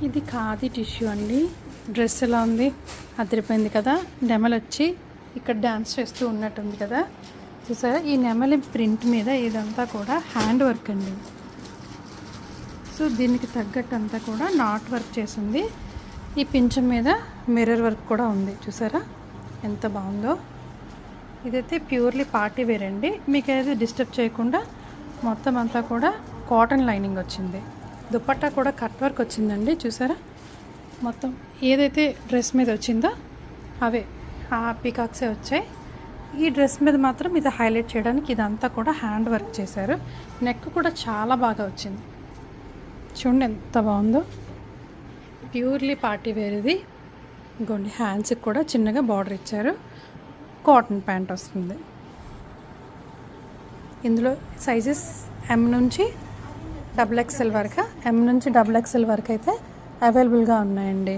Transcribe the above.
ఇది ఖాదీ టిష్యూ అండి. డ్రెస్ ఎలా ఉంది, అదిరిపోయింది కదా. నెమలు వచ్చి ఇక్కడ డ్యాన్స్ చేస్తూ ఉన్నట్టుంది కదా, చూసారా. ఈ నెమలి ప్రింట్ మీద ఇదంతా కూడా హ్యాండ్ వర్క్ అండి. సో దీనికి తగ్గట్టు అంతా కూడా నాట్ వర్క్ చేసింది. ఈ పింఛం మీద మిర్రర్ వర్క్ కూడా ఉంది, చూసారా ఎంత బాగుందో. ఇదైతే ప్యూర్లీ పార్టీ వేర్ అండి. మీకు ఏదైతే డిస్టర్బ్ చేయకుండా మొత్తం అంతా కూడా కాటన్ లైనింగ్ వచ్చింది. దుపట్టా కూడా కట్ వర్క్ వచ్చిందండి, చూసారా. మొత్తం ఏదైతే డ్రెస్ మీద వచ్చిందో అవే ఆ పీకాక్సే వచ్చాయి. ఈ డ్రెస్ మీద మాత్రం ఇది హైలైట్ చేయడానికి ఇదంతా కూడా హ్యాండ్ వర్క్ చేశారు. నెక్ కూడా చాలా బాగా వచ్చింది, చూడండి ఎంత బాగుందో. ప్యూర్లీ పార్టీ వేర్ ఇది. ఇంకోండి హ్యాండ్స్కి కూడా చిన్నగా బార్డర్ ఇచ్చారు. కాటన్ ప్యాంట్ వస్తుంది. ఇందులో సైజెస్ ఎం నుంచి XXL వరకు, ఎం నుంచి XXL వరకు అయితే అవైలబుల్గా ఉన్నాయండి.